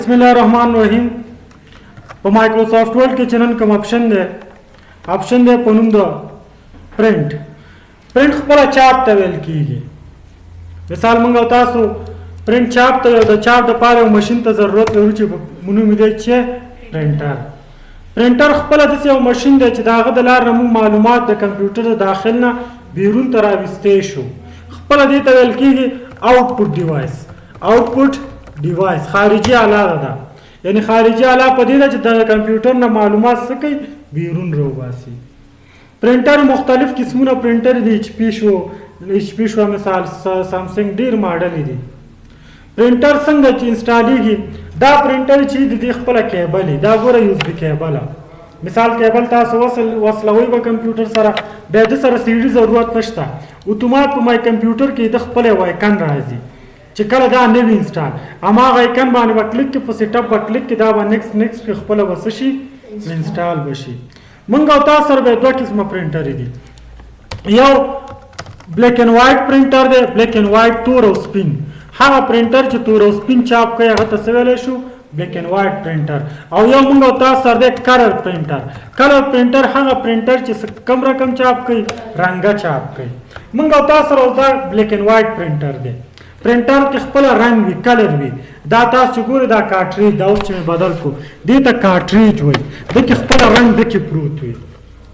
बिस्मिल्लाहिर्रहमानिर्रहीम په مایکروسافټ ورډ کې چنن کوم آپشن دی په نوم د پرنٹ خپل چاپ ته ویل کیږي. مثال موږ تاسو پرنٹ چاپ ته د چاپ د پاره ماشين ته ضرورت لرو چې مونږ دې چې پرنټر خپل د یو ماشين دی چې داغه د لار موږ معلومات د کمپیوټر داخل نه بیرون ته راوستې شو. خپل دې ته ویل کیږي آوټپوټ ډیوایس خارجي آله ده. یعنی خارجي آله په دې ده چې د کمپیوټر نه معلومات څه کوي بیرون راوباسي. پرنټر مختلف قسمونه پرنټر دي HP شو مثال سامسنګ ډیر ماډل دي. پرنټر څنګه چې انسټالیږي دا پرنټر چې د خپل کیبل دا ګوره USB کیبل مثال کیبل تاسو وصلوي په کمپیوټر سره به د سره سیډي ضرورت نشته. اتومات په مای کمپیوټر کې د خپل وایکن راځي چې کله دا نوی انسټال اما غایکن باندې وکلیک کې په سیټ اپ وکلیک کې دا باندې نیکسټ خپل وسشي انسټال بشي. مونږ او تاسو سره به دوه قسمه پرنټر دي. یو بلیک اینڈ وایټ پرنټر دی، بلیک اینڈ وایټ تور او سپین. هغه پرنټر چې تور او سپین چاپ کوي هغه ته څه ویلی شو بلیک اینڈ وایټ پرنټر. او یو مونږ او تاسو سره دی کلر پرنټر هغه پرنټر چې کم رقم چاپ کوي رنګه چاپ کوي. مونږ او تاسو سره دا بلیک اینڈ وایټ پرنټر دی. پرنټر کې خپل رنگ وي کلر وي. دا تاسو ګورئ دا کارټریج دا اوس چې بدل کو دې ته کارټریج وایي. د کې خپل رنگ د کې پروت وي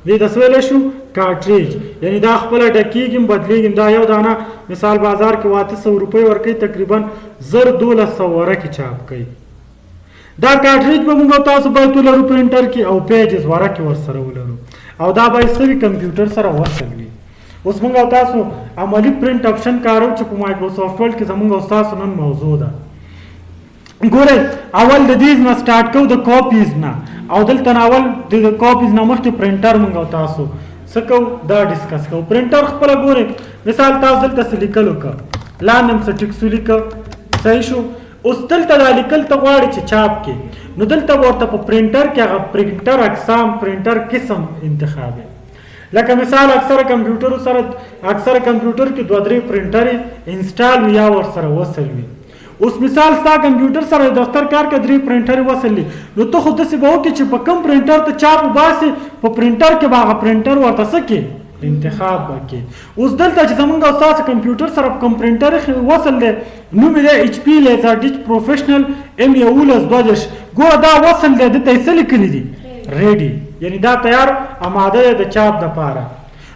دې ته څه ویلی شو کارټریج. یعنی دا خپل ډکیږي بدلیږي. دا یو دانه مثال بازار کې 800 روپۍ ورکوي تقریبا 1200 ورکې چاپ کوي. دا کارټریج به موږ تاسو باید ولرو پرنټر کې او پیجز ورکې ورسره ولرو او دا باید څه وي کمپیوټر سره وصل وي. اوس موږ تاسو عملی پرنٹ آپشن کارو چې په مایکروسافټ ورډ کې زموږ تاسو نن موضوع ده. ګورئ اول د دې نه سٹارټ کوو د کاپیز نه او دلته اول د کاپیز نه مخکې پرنټر موږ تاسو څه کوو دا ډیسکس کوو. پرنټر خپل ګورئ مثال تاسو دلته څه لیکلو که لاندې څه ټیکس ولیکه صحیح شو. اوس دلته دا لیکل ته غواړي چې چاپ کې نو دلته ورته په پرنټر کې هغه پرنټر اقسام پرنټر قسم انتخاب لکه مثال اکثر کمپیوټر کې 2-3 پرنټر انسټال وي یا ورسره وصل وي. اوس مثال ستا کمپیوټر سره د دفتر کار کې 3 پرنټر وصل دي نو ته خو داسې به وکړې چې په کوم پرنټر ته چاپ وباسې په پرنټر کې به هغه پرنټر ورته څه کې انتخاب وکړي. اوس دلته چې زمونږ او ستاسو کمپیوټر سره کوم پرنټر وصل دی نوم یې دی HP لیزرډیچ پروفیشنل M1122. ګوره دا وصل دی دلته یې څه لیکلي دي ریډي یعنی دا تیار آماده د چاپ د پاره.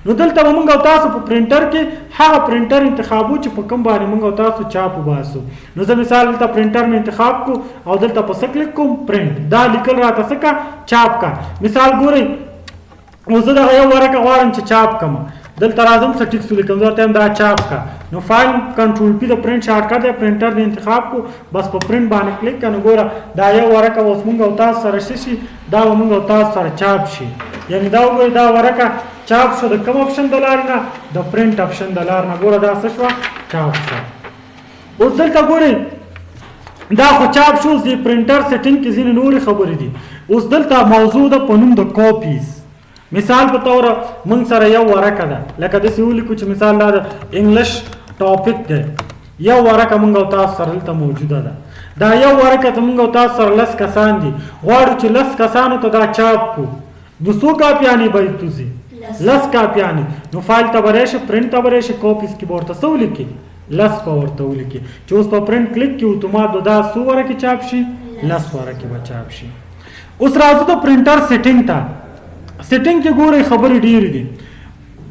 نو دلته موږ او تاسو په پرنټر کې هغه پرنټر انتخابو چې په کوم باندې موږ او تاسو چاپ وباسو. نو زه مثال دلته پرنټر مې انتخاب کو او دلته په څه کلیک کوم پرنټ دا لیکل راته څه کا چاپ کا. مثال ګورئ اوس زه دغه یو ورقه غواړم چې چاپ کړم دلته راځم څه ټیکس ولیکم زه ورته دا چاپ کا. نو فایل کنټرول پی د پرنټ شارټ کټ دی پرنټر دې انتخاب کو بس په پرنټ باندې کلیک کړه. نو ګوره دا یو ورقه اوس موږ او تاسو سره شي دا موږ او تاسو سره چاپ شي. یعنی دا وګورئ دا ورقه چاپ شو د کوم آپشن د لار نه د پرنټ آپشن د لار نه. ګوره دا څه شوه چاپ شو. اوس دلته ګورئ دا خو چاپ شو د پرنټر سیټینګ کې ځینې نورې خبرې دي. اوس دلته موضوع ده په نوم د کاپیز. مثال په تور موږ سره یو ورقه ده لکه داسې ولیکو چې مثال دا د انګلیش ټاپک دی یو ورقه موږ او تاسو سره دلته موجوده ده. دا یو ورقه ته موږ او تاسو سره 10 کسان دي غواړو چې 10 کسانو ته دا چاپ کو. نو څو کاپیانې باید توزي 10 کاپیانې. نو فایل ته به راشي پرنټ ته به راشي کاپیز کې به ورته څه ولیکي 10 به ورته ولیکي چې اوس په پرنټ کلیک کې اتومات دا څو ورقې چاپ شي 10 ورقې به چاپ شي. اوس راځو د پرنټر سیټینګ ته. سیټینګ کې ګورئ خبرې ډېرې دي.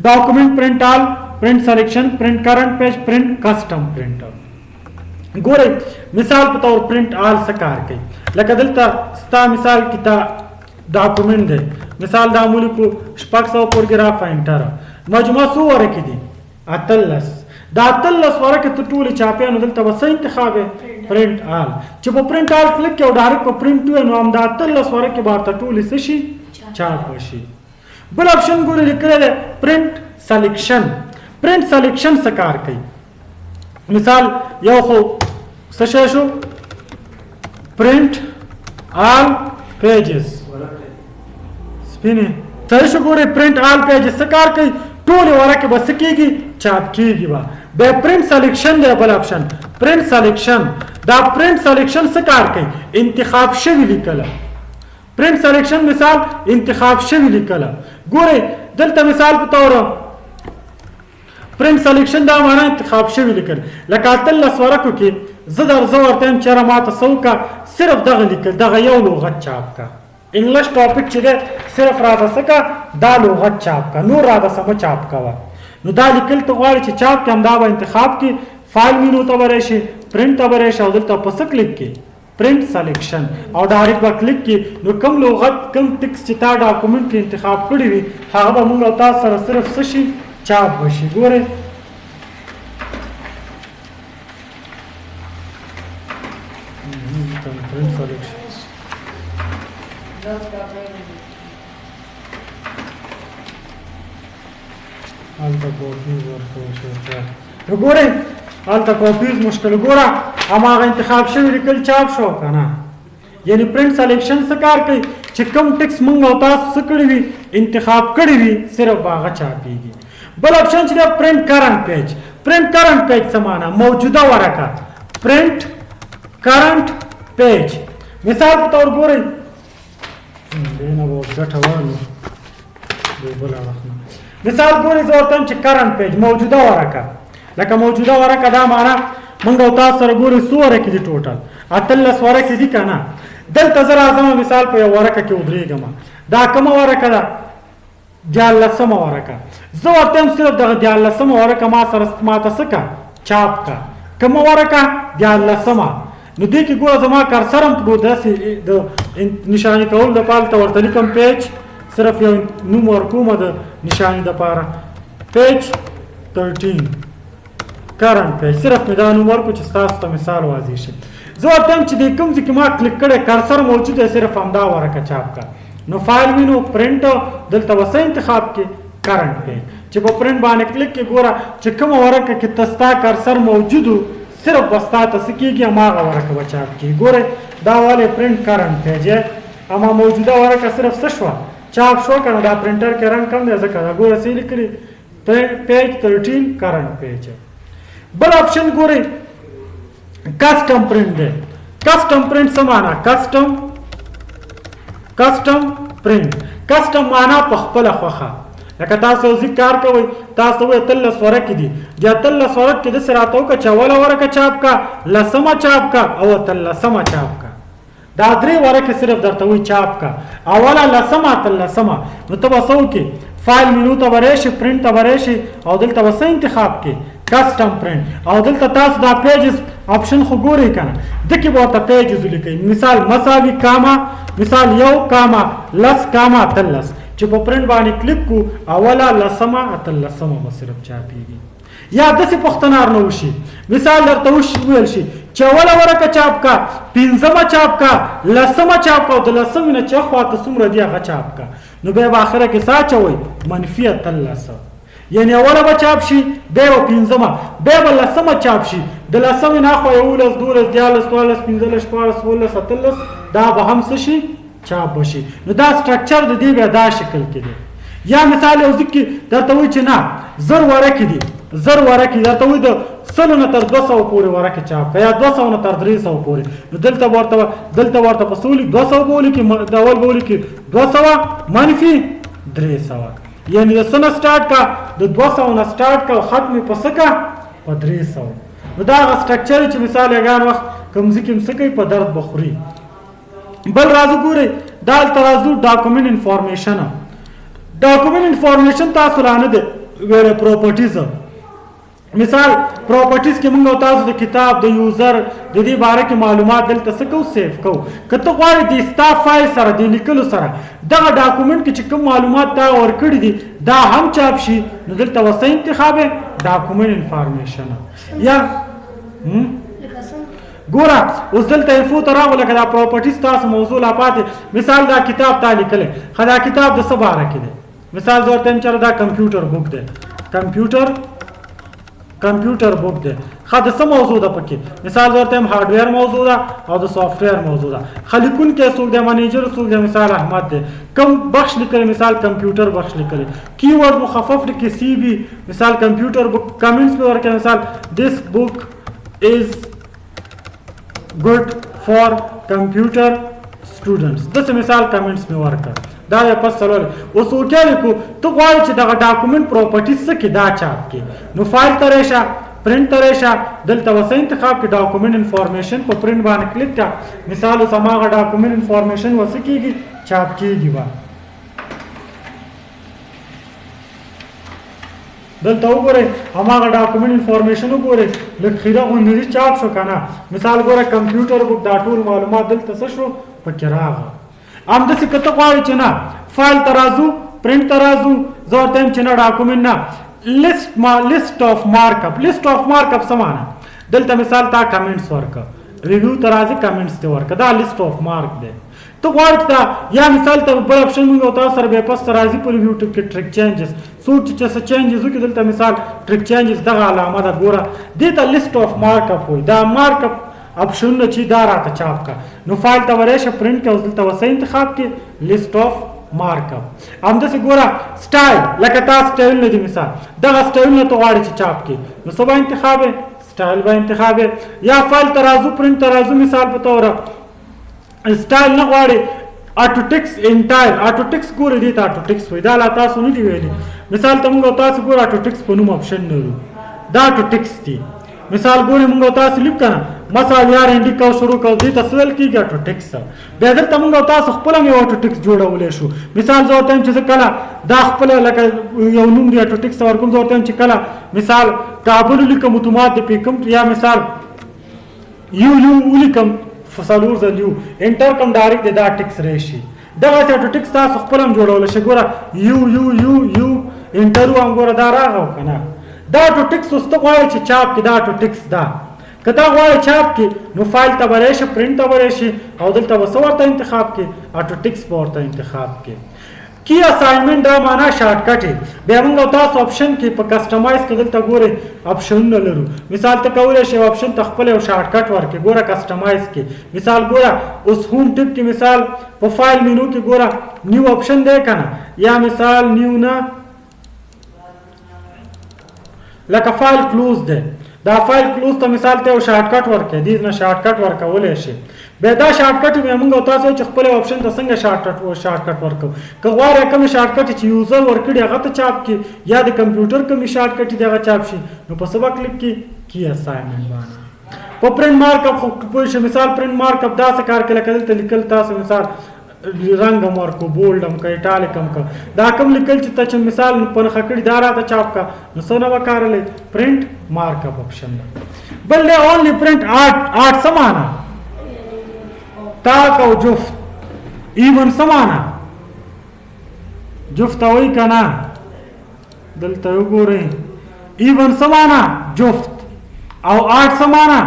ډاکومنټ پرنټ آل پرنټ سلیکشن پرنټ کرنٹ پیج پرنټ کسٹم پرنټر. ګورئ مثال په تور پرنټ آل څه کار کوي لکه دلته ستا مثال کې تا ډاکومنټ دی مثال دا مولیکو 600 پروګراف انټر مجموعه څو ورقې دي 18. دا 18 ورقې ته ټولې چاپې نو دلته به څه انتخاب پرنټ آل چې په پرنټ آل کلیک کې او ډایرکټ په پرنټ وي نو همدا 18 ورقې به ورته ټولې څه شي چاپ وشي. بل آپشن ګورئ لیکلی دی پرنټ سلیکشن. پرنټ سلیکشن څه کار کوي مثال یو خو څه شی شو پرنټ آل پیجز سپینې صحیح شو. ګورئ پرنټ آل پیجز څه کار کوي ټولې ورقې به څه کېږي چاپ کېږي به. بیا پرنټ سلیکشن دی بل آپشن پرنٹ سلیکشن دا پرنٹ سلیکشن څه کار کوي انتخاب شوی لیکل پرنٹ سلیکشن مثال انتخاب شوی لیکل ګورئ دلته مثال په تور پرنٹ سلیکشن دا معنا انتخاب شوی لیکل لکه اتلس ورقو کې زه ورته یم چېرې ماته څه وکړه صرف دغه لیکل دغه یو لغت چاپ کا انګلیش ټاپک چې دی صرف راته څه کا دا لغت چاپ کا نور راته سمه چاپ کوه نو دا لیکل ته غواړي چې چاپ کړم دا به انتخاب کې فایل مینو ته به راشي پرنټ ته به راشي او دلته په څه کلیک کې پرنٹ سلیکشن او ډایرکټ به کلیک کې نو کوم لغت کوم ټکس چې تا ډاکومنټ کې انتخاب کړی وي هغه به موږ او تاسو سره صرف څه شي چاپ وشي ګورئ print selection alta copies ورته ګورئ الته کاپیز مشکل ګوره هماغه انتخاب شوی لیکل چاپ شو کنه یعنی پرنٹ سلیکشن څه کار کوي چې کوم ټکس مونږ او تاسو څه کړی وي انتخاب کړی وي صرف هغه چاپیږي بل اپشن چې دا پرنٹ کرنٹ پیج پرنٹ کرنٹ پیج څه معنا موجوده ورقه پرنٹ کرنٹ پیج مثال په تور ګورئ دینه به ګټه وانه دی بل مثال ګورئ زه ورته چې کرنٹ پیج موجوده ورقه لکه موجوده ورقه دا معنا موږ او تاسو سره ګورئ څو ورقې دي ټوټل 18 ورقې دي که نه دلته زه راځم مثال په یو ورقه کې ودرېږم دا کومه ورقه ده 14مه ورقه زه ورته یم صرف دغه 14مه ورقه ماته څه که چاپ که کومه ورقه 14مه نو دې کې ګوره زما کرسر هم پروت داسې د نشاني کولو دپاره ته ورته لیکم پیج صرف یو نوم ورکومه د نشاني دپاره پیج 13 کرنٹ پیج صرف مې دا نوم ورکړو چې ستاسو ته مثال واضح شي زه ورته یم چې دې کوم ځای کې ما کلیک کړی کرسر موجود دی صرف همدا ورقه چاپ کړه نو فایل وینو پرنټ دلته به څه انتخاب کې کرنٹ پیج چې په پرنټ باندې کلیک کې ګوره چې کومه ورقه کې ته ستا کرسر موجود و صرف به ستا ته څه کېږي هماغه ورقه به چاپ کېږي ګورئ دا والی پرنٹ کرنٹ پیج دی اما موجوده ورقه صرف څه شوه چاپ شو که نه دا پرنټر کې رنګ کم دی ځکه دا ګوره څه لیکلي پیج 13 کرنٹ پیج بل آپشن ګورئ کسٹم پرنٹ دی کسٹم پرنٹ څه معنا کسٹم پرنٹ کسٹم معنا په خپله خوښه لکه تاسو یو ځای کار کوئ تاسو وایي 18 ورقې دي د 18 ورقو کې داسې راته وکړه چې اوله ورقه چاپ کا لسمه چاپ کا او 18مه چاپ کا دا درې ورقې صرف درته وایي چاپ کا اوله لسمه 18مه نو ته به څه وکړې فایل مینو ته به راشي پرنټ ته به راشي او دلته به څه انتخاب کې کسٹم پرنٹ او دلته تاسو دا پیجز آپشن خو ګورئ که نه دکې به ورته پیجز ولیکئ مثال مساوي کاما مثال یو کاما لس کاما 18 چې په پرنټ باندې کلیک کو اوله لسمه 18مه به صرف چاپېږي یا داسې پوښتنه ارنه وشي مثال درته وویل شي چې اوله ورقه چاپ کا 5مه چاپ کا لسمه چاپ کا او د لسمې نه چې خواته څومره دي هغه چاپ کا نو بیا به آخره کې څه اچوئ منفي 18 یعنی اوله به چاپ شي بیا به 5مه بیا به لسمه چاپ شي د لسمې نه خوا 11 12 14 15 16 17 18 دا به هم څه شي چاپ بشي نو دا سټرکچر د دې بیا دا شکل کې دی یا مثال یو ځکه درته وایي چې نه 1000 ورقې دي 1000 ورقې درته وایي د 100 نه تر 200 پورې ورقې چاپ کړه یا 200 نه تر 300 پورې نو دلته ورته په څو لیک 200 به ولیکي د اول به ولیکي 200 منفي 300 یعنی د 100 نه سټارټ کا د 200 نه سټارټ کا او ختم په څه کا په 300 نو دا هغه سټرکچر چې مثال یګان وخت کوم ځکه څه کوي په درد بخوري بل راځو ګورئ دا هلته راځو ډاکومنټ انفارمیشن تاسو را نه دی ویلی پراپرټیز مثال پراپرټیز کې موږ او تاسو د کتاب د یوزر د دې باره کې معلومات دلته څه کوو سیف کوو که ته غواړې د ستا فایل سره د لیکلو سره دغه ډاکومنټ کې چې کوم معلومات تا ورکړي دي دا هم چاپ شي نو دلته وسه انتخاب ډاکومنټ انفارمیشن یا ګوره اوس دلته انفو ته راغله که دا پراپرټیز تاسو موضوع لا پاتې مثال دا کتاب تا لیکلی ښه دا کتاب د څه باره کې دی مثال زه ورته یم چېرې دا کمپیوټر بک دی کمپیوټر بک دی ښه د څه موضوع ده پکې مثال زه ورته یم هارډویر موضوع ده او د سافټویر موضوع ده ښه لیکونکی څوک دی منیجر څوک دی مثال احمد دی کوم بخش لیکلی مثال کمپیوټر بخش لیکلی کی ورډ مخفف لیکي سی بي مثال کمپیوټر بک کمنټس پې ورکړي مثال دس بک is good for computer students. داسې مثال کمنټس مې ورکړ دا یې پس څلور اوس وکیا لیکو ته غواړې چې دغه ډاکومنټ پراپرټیز څه کې دا چاپ کې نو فایل ته راشئ پرنټ ته راشئ دلته وسه انتخاب کې ډاکومنټ انفارمیشن په پرنټ باندې کلیک کړه مثال اوس هماغه ډاکومنټ انفارمیشن وسه کېږي چاپ کېږي به دلته وګورئ هماغه ډاکومنټ انفارمیشن وګورئ لږ خیره غوندې چاپ شو که نه مثال ګوره کمپیوټر بک دا ټول معلومات دلته څه شو پکې راغله همداسې که ته غواړې چې نه فایل ته راځو پرنټ ته راځو زه ورته یم چې نه ډاکومنټ نه لیست آف مارک اپ لیست آف مارک اپ څه معنی دلته مثال تا کمنټس ورکړه ریویو ته راځي کمنټس ته ورکړه دا لیست آف مارک دی ته غواړې چې دا یا مثال ته بل اپشن موږ او تاسو سره بیا پس ته راځي په ریویو کې ټریک چینجز څوک چې څه چینجز وکړي دلته مثال ټریک چینجز دغه علامه ده ګوره دې ته لیست آف مارک اپ وایي دا مارک اپ اپشنونه چې دا راته چاپ کړه نو فایل ته ورشه پرنټ کړه اوس دلته وسه انتخاب کې لیست آف مارک اپ همداسې ګوره سټایل لکه تا سټایلونه دي مثال دغه سټایلونه ته غواړې چې چاپ کړي نو څه به انتخاب سټایل به انتخاب یا فایل ته راځو پرنټ ته راځو مثال په توګه سټایل نه غواړي اټو ټیکس انټایر اټو ټیکس ګوره دې ته اټو ټیکس وایي دا لا تاسو نه دي ویلي مثال ته موږ تاسو ګوره اټو ټیکس په نوم اپشن نه لرو دا اټو ټیکس دي مثال ګوره موږ تاسو لیک کنه مثال یار انډیکا شروع کړو دې ته سوال کیږي اټو ټیکس بیا دلته موږ تاسو خپل یو اټو ټیکس جوړولې شو مثال زه ورته چې کله دا خپل لکه یو نوم دی اټو ټیکس ورکوم زه ورته چې کله مثال کابل لیکم اتومات د پیکم یا مثال یو ولیکم فصلور زلیو انټر کم ډایرکټ دا ټیکس راشي دغه اټو ټیکس تاسو خپل هم جوړول شي ګوره یو انټر هم ګوره دا راغو کنه دا اټو ټیکس اوس ته غواړې چې چاپ کې دا اټو ټیکس دا که تا غواړې چاپ کې نو فایل ته به راشي پرنټ ته به راشي او دلته به څه ورته انتخاب کې اټو ټیکس به ورته انتخاب کې کی اساینمنټ دا معنا شارټ کټ بیا موږ تاسو اپشن کې په کسټمایز کې دلته ګورئ اپشنونه لرو مثال ته کولی شئ اپشن ته خپل یو شارټ کټ ورکړئ ګوره کسټمایز کې مثال ګوره اوس هوم ټیپ کې مثال په فایل مینو کې ګوره نیو اپشن دی که نه یا مثال نیو نه لکه فایل کلوز دی دا فایل کلوز ته مثال ته یو شارټ کټ ورکړئ دې نه شارټ کټ ورکولی شئ بیا دا شارټ کټ بیا موږ تاسو چې خپل اپشن ته څنګه شارټ کټ ورکو که غواړئ کوم شارټ کټ چې یوزر ورکړي هغه ته چاپ کړي یا د کمپیوټر کوم شارټ کټ دی هغه چاپ شي نو په څه به کلیک کړي کی اساینمنټ باندې په پرنټ مارک اپ خو پوه شئ مثال پرنټ مارک اپ داسې کار کوي لکه دلته لیکل تاسو مثال رنګ هم ورکو بولډ هم که ایټالک هم که دا کوم لیکل چې ته چې مثال په نښه کړي دا راته چاپ کړه نو څه نه به کارلی پرنټ مارک اپ اپشن بل دی اونلی پرنټ آرټ څه معنا تاک او جفت ایون سمانا جفت وای کنا دلته وګورئ ایون سمانا جفت او آټ سمانا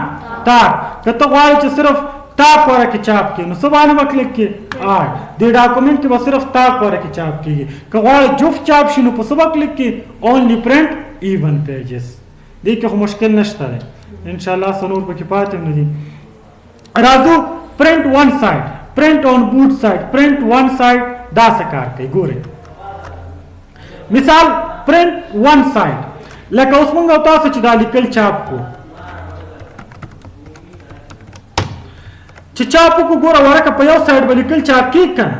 تاک کته غواړئ چې صرف تاک ورکه چاپ کړي نو سبانه وکلیک کې آټ د ډاکومنټ کې به صرف تاک ورکه چاپ کیږي که غواړئ جفت چاپ شي نو په سبا کلیک کې اونلی پرنٹ ایون پیجز دې کې خو مشکل نشته دی ان شاء الله سنور پکې پاتې نه دي راځو print one side print on both side print one side دا څه کار کوي ګورئ مثال print one side لکه اوس موږ تاسو چې دا لیکل چاپ کو چې چاپ کو ګوره ورکه په یو سایډ به لیکل چاپ کیږي کنه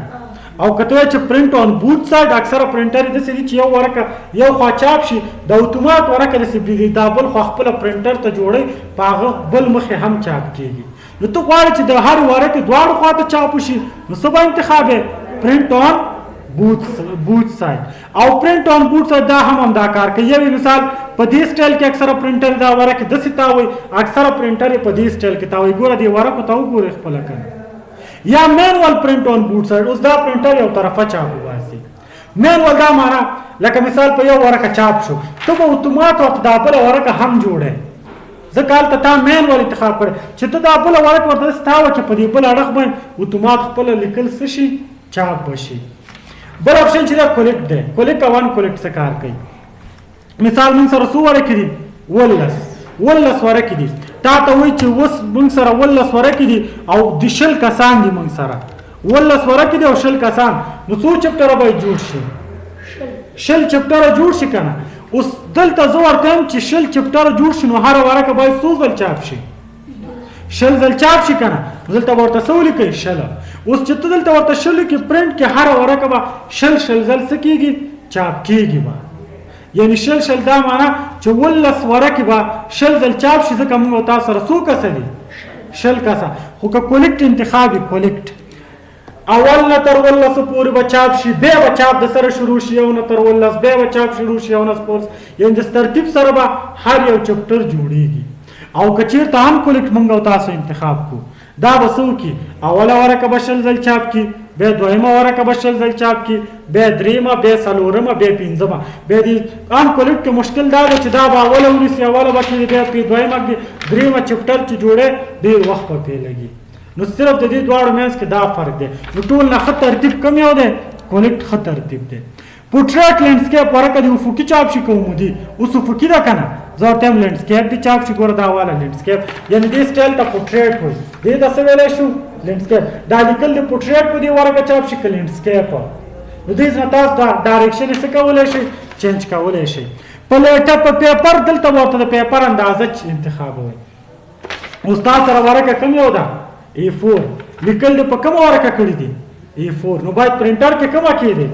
او کته چې پرنٹ آن بوت سایډ اکثره پرنټر د سړي چې یو ورکه یو خوا چاپ شي د اتومات ورکه د سړي دا بل خو خپل پرنټر ته جوړي پاغه بل مخه هم چاپ کیږي نو ته غواړې چې د هر ورکه دواړو خواته چاپ شي نو څه به انتخاب پرنٹ آن بوت سایډ او پرنٹ آن بوت سایډ دا هم دا کار کوي یو مثال په دې سټایل کې اکثره پرنټر دا ورکه د ستا وي اکثره پرنټر په دې سټایل کې تا وي ګوره دی ورکه ته وګوره خپل کنه یا مینوال پرنٹ آن بوت سایډ اوس دا پرنټر یو طرفه چاپ واسي مینوال دا معنا لکه مثال په یو ورکه چاپ شو ته به اتومات او دا بل ورکه هم جوړه ځکه ته تا مینوال انتخاب کړ چې ته دا بل ورکه ورته ستاوه چې په دې بل اړخ باندې اتومات خپل لیکل څه شي چاپ بشي بل اپشن چې دا کولیکټ دی کولیکټ وان کولیکټ څه کار کوي مثال موږ سره څو ورکې دي ولس ورکې دي تا ته وایي چې اوس موږ سره ولس ورکې دي او د شل کسان دي موږ سره ولس ورکې دي او شل کسان نو څو چپټره باید جوړ شي شل چپټره جوړ شي که نه اوس دلته زه ورته یم چې 20 چپټره جوړ شي نو هره ورقه باید څو ځل چاپ شي 20 ځل چاپ شي که نه دلته به ورته څه ولیکئ 20 اوس چې ته دلته ورته 20 لیکې پرنټ کې هره ورقه به 20 ځل څه کېږي چاپ کېږي به یعنی 20 دا معنا چې 19 ورقې به 20 ځل چاپ شي ځکه موږ تاسو سره څو کسه دي 20 کسه خو که کولیکټ انتخابي کولیکټ اول نه تر 19 پورې به چاپ شي بیا به چاپ د سره شروع شي یو نه تر 19 بیا به چاپ شروع شي 19 پورې یعنې د ترتیب سره به هر یو چپټر جوړیږي او که چېرته هم کولیکټ موږ او تاسو انتخاب کړو دا به څه وکړي اوله ورقه به 20 ځل چاپ کړي بیا دویمه ورقه به 20 ځل چاپ کړي بیا دریمه بیا څلورمه بیا پنځمه بیا د ان کولیکټ کې مشکل دا ده چې دا به اوله ونیسي اوله به کړي بیا دویمه کړي دریمه چپټر چې جوړی ډېر وخت به پرې لګي نو صرف د دې دواړو منځ کې دا فرق دی نو ټول نه ښه ترتیب کم یو دی کولیکټ ښه ترتیب دی پورټریټ لینډسکیپ ورقه د افقي چاپ شي که عمودي اوس افقي ده که نه زه ورته یم لینډسکیپ دې چاپ شي ګوره دا واله لینډسکیپ یعنې دې سټایل ته پورټریټ وایي دې ته څه ویلی شو لینډسکیپ دا لیکل د پورټریټ په دې ورقه چاپ شي که لینډسکیپ نو دې نه تاسو دا ډایرکشن یې څه کولی شئ چینج کولی شئ په لیټر په پیپر دلته به ورته د پیپر اندازه انتخابوئ اوس تا سره ورقه کوم یو ده A4 لیکل دې په کومه ورقه کړي دي A4 نو باید پرنټر کې کومه کېدی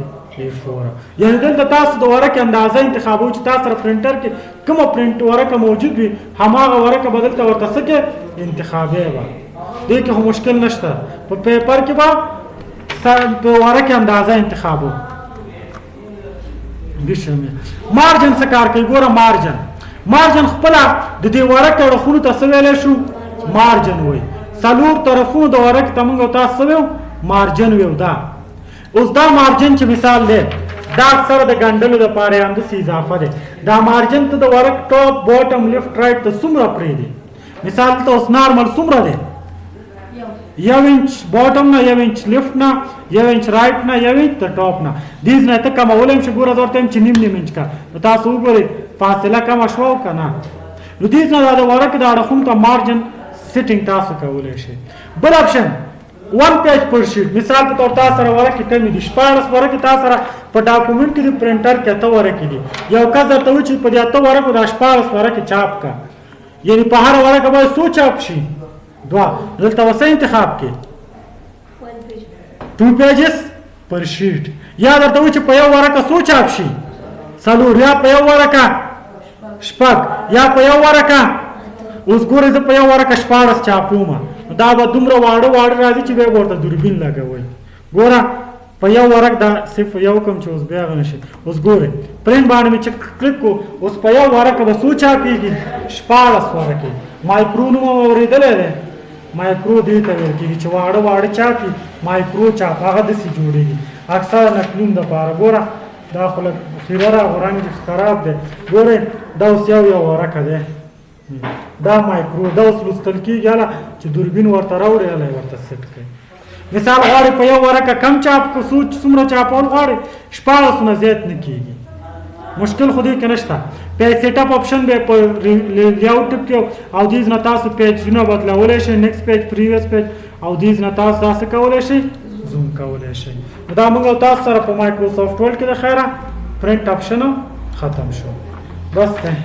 A4 یعنې دلته تاسو د ورقې اندازه انتخابوئ چې تاسو سره پرنټر کې کومه پرنټ ورقه موجود وي هماغه ورقه به دلته ورته څه کې انتخابی به دې کې خو مشکل نشته په پیپر کې به په ورقې اندازه انتخابو مارجن څه کار کوي ګوره مارجن خپله د دې ورقې اړخونو ته څه ویلی شو مارجن وایي 4 طرفونو د ورقې ته موږ تاسو څه ویو مارجن ویو دا اوس دا مارجن چې مثال دی دا اکثره د ګنډلو دپاره یې همداسې اضافه دی دا مارجن ته د ورق ټاپ باټم لیفټ رایټ ته څومره پرېږدي مثال ته اوس نارمل څومره دی 1 انچ باټم نه 1 انچ لیفټ نه 1 انچ رایټ نه 1 انچ د ټاپ نه دیز نه ته کمولی هم شي ګوره زه ورته یم چې نیم انچ کا نو تاسو وګورئ فاصله کمه شوه او که نه نو دیز نه دا د ورقې د اړخونو ته مارجن سیټینګ تاسو کولی شئ بل اپشن 1 پیج پر شیټ مثال په طور تاسو سره ورقې کمې دي 14 ورقې تاسو سره په ډاکومنټ کې د پرنټر کې 8 ورقې دي یو کس درته وایي چې په دې 8 ورقو دا 14 ورقې چاپ کا یعنې په هره ورقه باید څو چاپ شي 2 دلته به څه انتخاب کې 2 پیجز پر شیټ یا درته وایي چې په یو ورقه څو چاپ شي 4 یا په یو ورقه 6 یا په یو ورقه اوس ګورئ زه په یو ورقه 14 چاپوم دا به دومره واړه راځي چې بیا به ورته دوربین لګوئ ګوره په یو ورق دا صرف یو کم چې اوس بیا هغه نه شي اوس ګورئ پرنټ باندې مې چې کلیک کړو اوس په یو ورقه به څو چاپېږي 14 ورقې مایکرو نوم اورېدلی دی مایکرو دې ته ویل کېږي چې واړه چاپي مایکرو چاپ هغه داسې جوړېږي اکثره نقلون دپاره ګوره دا خو لږ خیره راغو رنګ خراب دی ګورئ دا اوس یو ورقه دی دا مایکرو دا اوس لوستل کېږي هله چې دوربین ورته راوړي هله یې ورته سیټ کړئ مثال غواړئ په یو ورقه کم چاپ څومره چاپول غواړئ 14 نه زیات نه کېږي مشکل خو دې کې نشته پیج سیټ اپ اپشن به په لیاوټ ټپ کې او دیز نه تاسو پیجونه بدلولی شئ نیکسټ پیج پریویس پیج او دیز نه تاسو داسې کولی شئ زوم کولی شئ دا موږ او تاسو سره په مایکروسافټ ورډ کې د خیره پرنټ اپشن ختم شو بس دی